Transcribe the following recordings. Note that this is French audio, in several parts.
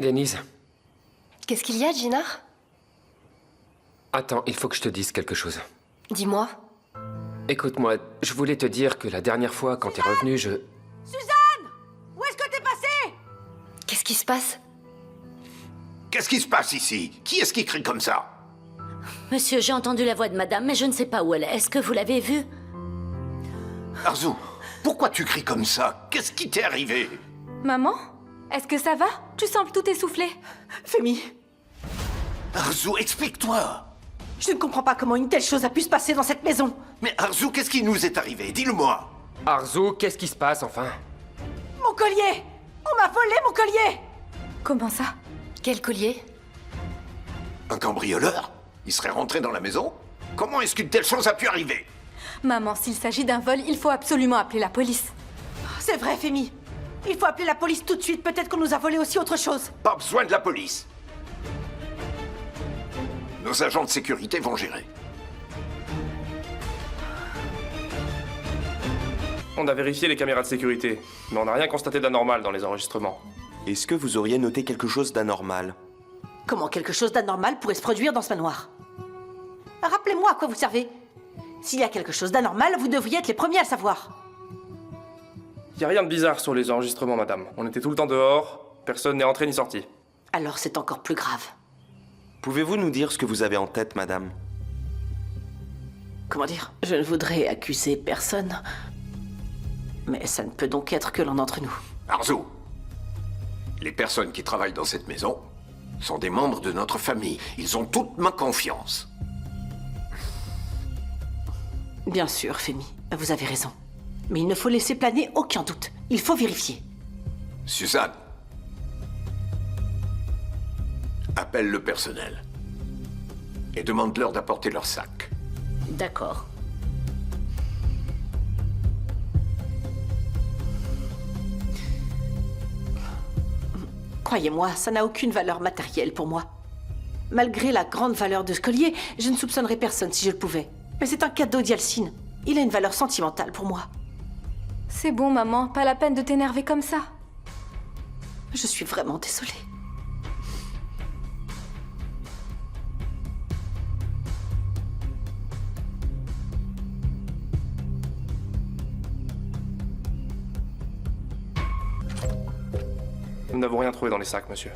Denise, Qu'est-ce qu'il y a, Ginard? attends, il faut que je te dise quelque chose. Dis-moi. Écoute-moi, je voulais te dire que la dernière fois, quand t'es revenu, je... Suzanne! Où est-ce que t'es passée? Qu'est-ce qui se passe? Qu'est-ce qui se passe ici? Qui est-ce qui crie comme ça? Monsieur, j'ai entendu la voix de madame, mais je ne sais pas où elle est. Est-ce que vous l'avez vue? Arzu, pourquoi tu cries comme ça? Qu'est-ce qui t'est arrivé? Maman? Est-ce que ça va? Tu sembles tout essoufflé. Fémi, Arzu, explique-toi! je ne comprends pas comment une telle chose a pu se passer dans cette maison. Mais Arzu, qu'est-ce qui nous est arrivé? Dis-le-moi! Arzu, qu'est-ce qui se passe, enfin? Mon collier! On m'a volé mon collier! Comment ça? Quel collier? Un cambrioleur? Il serait rentré dans la maison? Comment est-ce qu'une telle chose a pu arriver? Maman, s'il s'agit d'un vol, il faut absolument appeler la police. C'est vrai, Fémi. Il faut appeler la police tout de suite. Peut-être qu'on nous a volé aussi autre chose. Pas besoin de la police. Nos agents de sécurité vont gérer. On a vérifié les caméras de sécurité, mais on n'a rien constaté d'anormal dans les enregistrements. Est-ce que vous auriez noté quelque chose d'anormal? Comment quelque chose d'anormal pourrait se produire dans ce manoir? Rappelez-moi à quoi vous servez. S'il y a quelque chose d'anormal, vous devriez être les premiers à le savoir. Y a rien de bizarre sur les enregistrements, madame. On était tout le temps dehors, personne n'est entré ni sorti. Alors c'est encore plus grave. Pouvez-vous nous dire ce que vous avez en tête, madame? Comment dire? Je ne voudrais accuser personne. Mais ça ne peut donc être que l'un d'entre nous. Arzu, les personnes qui travaillent dans cette maison sont des membres de notre famille. Ils ont toute ma confiance. Bien sûr, Fémi, vous avez raison. Mais il ne faut laisser planer aucun doute. Il faut vérifier. Suzanne, appelle le personnel et demande-leur d'apporter leur sac. D'accord. Croyez-moi, ça n'a aucune valeur matérielle pour moi. Malgré la grande valeur de ce collier, je ne soupçonnerais personne si je le pouvais. Mais c'est un cadeau d'Yalcine. Il a une valeur sentimentale pour moi. C'est bon, maman, pas la peine de t'énerver comme ça. Je suis vraiment désolée. Nous n'avons rien trouvé dans les sacs, monsieur.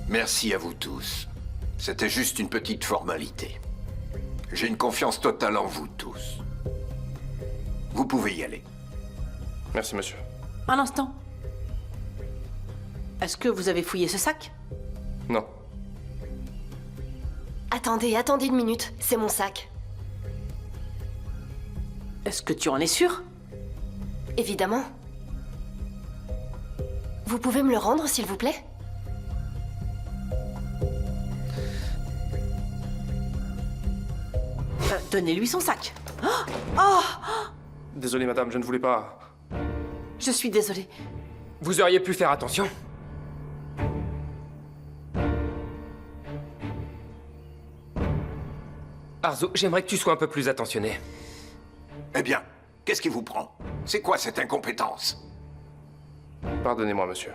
Merci à vous tous. C'était juste une petite formalité. J'ai une confiance totale en vous tous. Vous pouvez y aller. Merci, monsieur. Un instant. Est-ce que vous avez fouillé ce sac? Non. Attendez une minute. C'est mon sac. Est-ce que tu en es sûr? Évidemment. Vous pouvez me le rendre, s'il vous plaît? Donnez-lui son sac. Oh! Désolé, madame, je ne voulais pas... Je suis désolée. Vous auriez pu faire attention. Arzu, j'aimerais que tu sois un peu plus attentionné. Eh bien, qu'est-ce qui vous prend? C'est quoi cette incompétence? Pardonnez-moi, monsieur.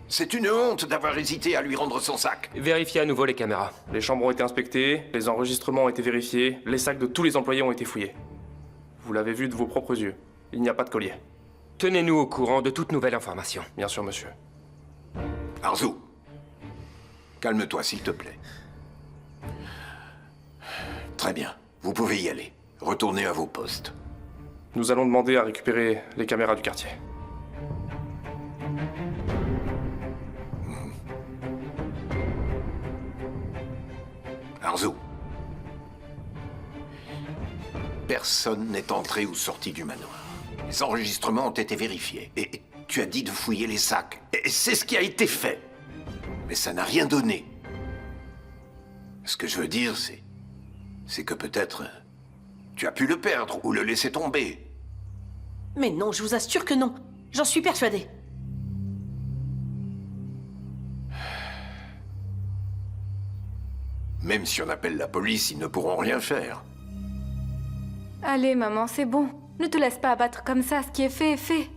C'est une honte d'avoir hésité à lui rendre son sac. Vérifiez à nouveau les caméras. Les chambres ont été inspectées, les enregistrements ont été vérifiés, les sacs de tous les employés ont été fouillés. Vous l'avez vu de vos propres yeux. Il n'y a pas de collier. Tenez-nous au courant de toute nouvelle information. Bien sûr, monsieur. Arzu, calme-toi s'il te plaît. Très bien, vous pouvez y aller. Retournez à vos postes. Nous allons demander à récupérer les caméras du quartier. Arzu, personne n'est entré ou sorti du manoir. Les enregistrements ont été vérifiés. Et tu as dit de fouiller les sacs. Et c'est ce qui a été fait. Mais ça n'a rien donné. Ce que je veux dire, c'est que peut-être tu as pu le perdre ou le laisser tomber. Mais non, je vous assure que non. J'en suis persuadée. Même si on appelle la police, ils ne pourront rien faire. Allez, maman, c'est bon. Ne te laisse pas abattre comme ça, ce qui est fait est fait.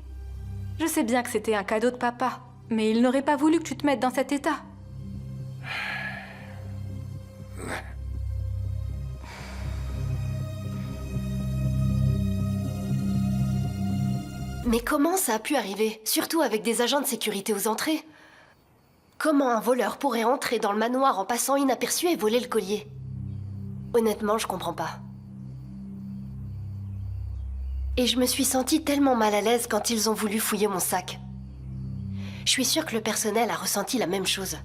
Je sais bien que c'était un cadeau de papa, mais il n'aurait pas voulu que tu te mettes dans cet état. Mais comment ça a pu arriver? Surtout avec des agents de sécurité aux entrées. Comment un voleur pourrait entrer dans le manoir en passant inaperçu et voler le collier? Honnêtement, je comprends pas. Et je me suis sentie tellement mal à l'aise quand ils ont voulu fouiller mon sac. Je suis sûre que le personnel a ressenti la même chose.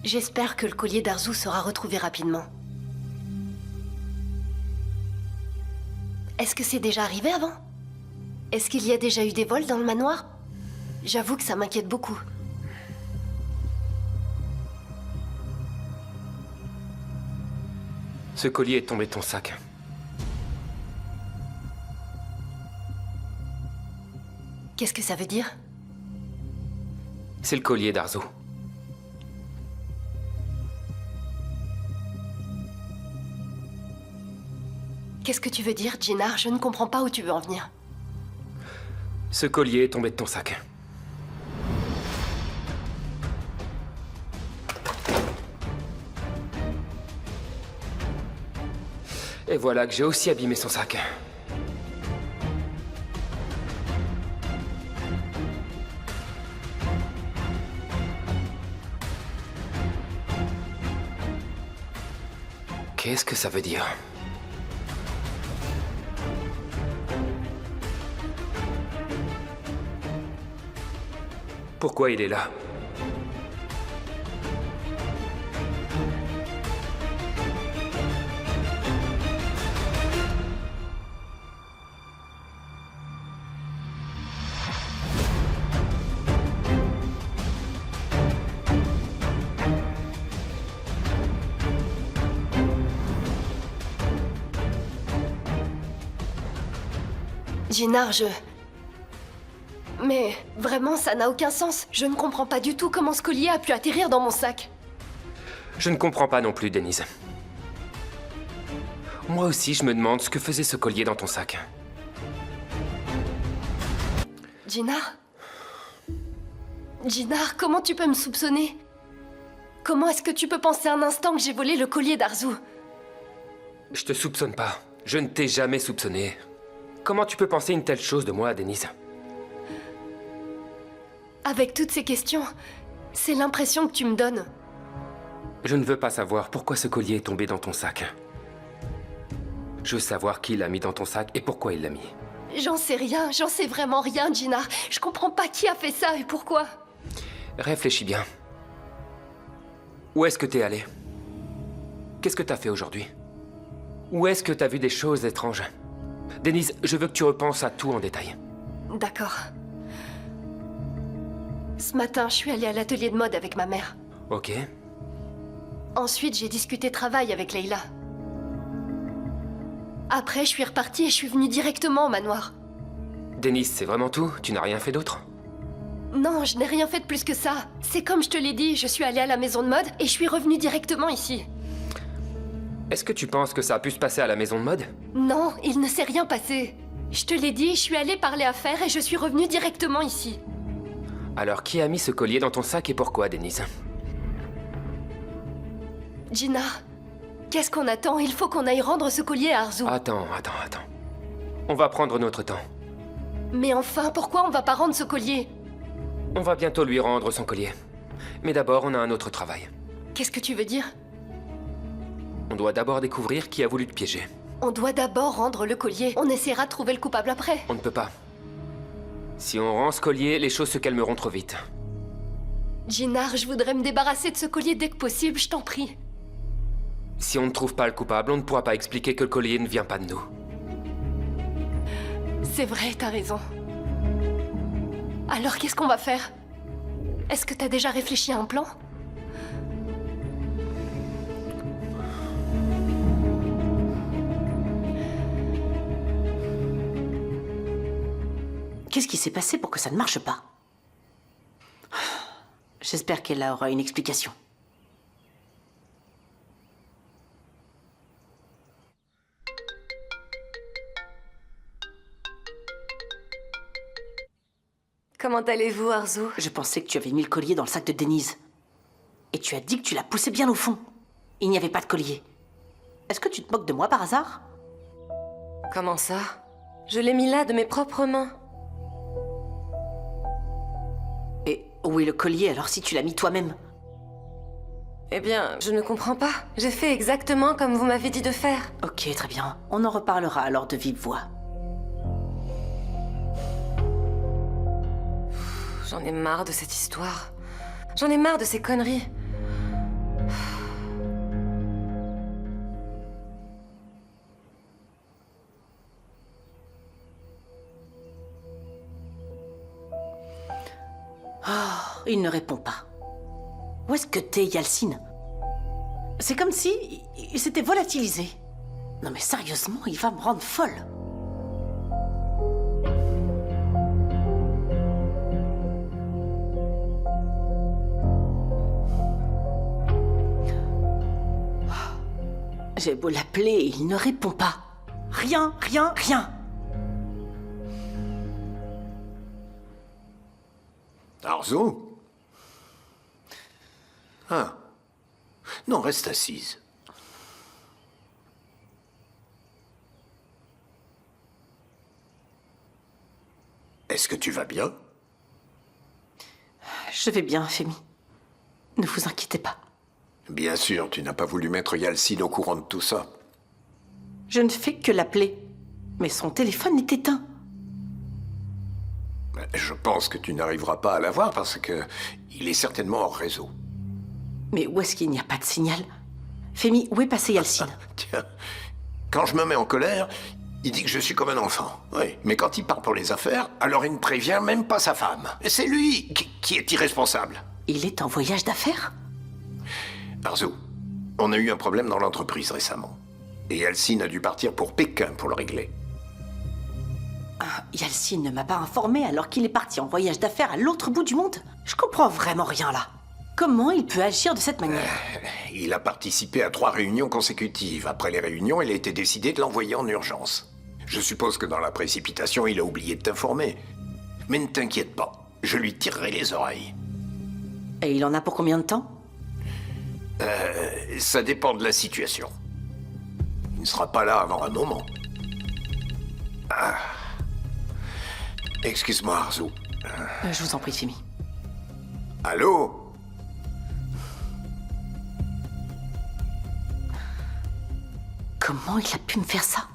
J'espère que le collier d'Arzu sera retrouvé rapidement. Est-ce que c'est déjà arrivé avant? Est-ce qu'il y a déjà eu des vols dans le manoir? J'avoue que ça m'inquiète beaucoup. Ce collier est tombé de ton sac. Qu'est-ce que ça veut dire? C'est le collier d'Arzu. Qu'est-ce que tu veux dire, Jinar? Je ne comprends pas où tu veux en venir. Ce collier est tombé de ton sac. Et voilà que j'ai aussi abîmé son sac. Qu'est-ce que ça veut dire? Pourquoi il est là? Jinar, Mais vraiment, ça n'a aucun sens. Je ne comprends pas du tout comment ce collier a pu atterrir dans mon sac. Je ne comprends pas non plus, Denise. Moi aussi, je me demande ce que faisait ce collier dans ton sac. Jinar? Jinar, comment tu peux me soupçonner? Comment est-ce que tu peux penser un instant que j'ai volé le collier d'Arzu? Je te soupçonne pas. Je ne t'ai jamais soupçonné. Comment tu peux penser une telle chose de moi, Denise? Avec toutes ces questions, c'est l'impression que tu me donnes. Je ne veux pas savoir pourquoi ce collier est tombé dans ton sac. Je veux savoir qui l'a mis dans ton sac et pourquoi il l'a mis. J'en sais rien, j'en sais vraiment rien, Jinar. Je comprends pas qui a fait ça et pourquoi. Réfléchis bien. Où est-ce que t'es allé? Qu'est-ce que t'as fait aujourd'hui? Où est-ce que t'as vu des choses étranges? Denise, je veux que tu repenses à tout en détail. D'accord. Ce matin, je suis allée à l'atelier de mode avec ma mère. Ok. Ensuite, j'ai discuté travail avec Leila. Après, je suis repartie et je suis venue directement au manoir. Denise, c'est vraiment tout? Tu n'as rien fait d'autre? Non, je n'ai rien fait de plus que ça. C'est comme je te l'ai dit, je suis allée à la maison de mode et je suis revenue directement ici. Est-ce que tu penses que ça a pu se passer à la maison de mode? Non, il ne s'est rien passé. Je te l'ai dit, je suis allée parler affaires et je suis revenue directement ici. Alors, qui a mis ce collier dans ton sac et pourquoi, Denise? Jinar, qu'est-ce qu'on attend? Il faut qu'on aille rendre ce collier à Arzu. Attends. On va prendre notre temps. Mais enfin, pourquoi on va pas rendre ce collier? On va bientôt lui rendre son collier. Mais d'abord, on a un autre travail. Qu'est-ce que tu veux dire? On doit d'abord découvrir qui a voulu te piéger. On doit d'abord rendre le collier. On essaiera de trouver le coupable après. On ne peut pas. Si on rend ce collier, les choses se calmeront trop vite. Jinar, je voudrais me débarrasser de ce collier dès que possible, je t'en prie. Si on ne trouve pas le coupable, on ne pourra pas expliquer que le collier ne vient pas de nous. C'est vrai, t'as raison. Alors qu'est-ce qu'on va faire? Est-ce que t'as déjà réfléchi à un plan? Qu'est-ce qui s'est passé pour que ça ne marche pas? J'espère qu'elle aura une explication. Comment allez-vous, Arzu? Je pensais que tu avais mis le collier dans le sac de Denise. Et tu as dit que tu l'as poussé bien au fond. Il n'y avait pas de collier. Est-ce que tu te moques de moi par hasard? Comment ça? Je l'ai mis là de mes propres mains. Et où est le collier alors si tu l'as mis toi-même? Eh bien, je ne comprends pas. J'ai fait exactement comme vous m'avez dit de faire. Ok, très bien. On en reparlera alors de vive voix. J'en ai marre de cette histoire. J'en ai marre de ces conneries. Il ne répond pas. Où est-ce que t'es, Yalcine? C'est comme si il s'était volatilisé. Non mais sérieusement, il va me rendre folle. J'ai beau l'appeler, il ne répond pas. Rien, rien, rien. Arzu? Ah. Non, reste assise. Est-ce que tu vas bien? Je vais bien, Femi. Ne vous inquiétez pas. Bien sûr, tu n'as pas voulu mettre Yalcine au courant de tout ça. Je ne fais que l'appeler. Mais son téléphone est éteint. Je pense que tu n'arriveras pas à l'avoir parce que il est certainement hors réseau. Mais où est-ce qu'il n'y a pas de signal? Femi, où est passé Yalcine? Tiens, quand je me mets en colère, il dit que je suis comme un enfant. Oui, mais quand il part pour les affaires, alors il ne prévient même pas sa femme. C'est lui qui est irresponsable. Il est en voyage d'affaires? Arzu, on a eu un problème dans l'entreprise récemment. Et Yalcine a dû partir pour Pékin pour le régler. Ah, Yalcine ne m'a pas informé alors qu'il est parti en voyage d'affaires à l'autre bout du monde. Je comprends vraiment rien là. Comment il peut agir de cette manière? Il a participé à 3 réunions consécutives. Après les réunions, il a été décidé de l'envoyer en urgence. Je suppose que dans la précipitation, il a oublié de t'informer. Mais ne t'inquiète pas, je lui tirerai les oreilles. Et il en a pour combien de temps? Ça dépend de la situation. Il ne sera pas là avant un moment. Ah. Excuse-moi, Arzu. Je vous en prie, Femi. Allô? Comment il a pu me faire ça?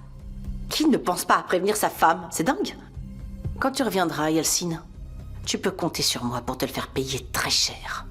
Qui ne pense pas à prévenir sa femme? C'est dingue. Quand tu reviendras, Yalcine, tu peux compter sur moi pour te le faire payer très cher.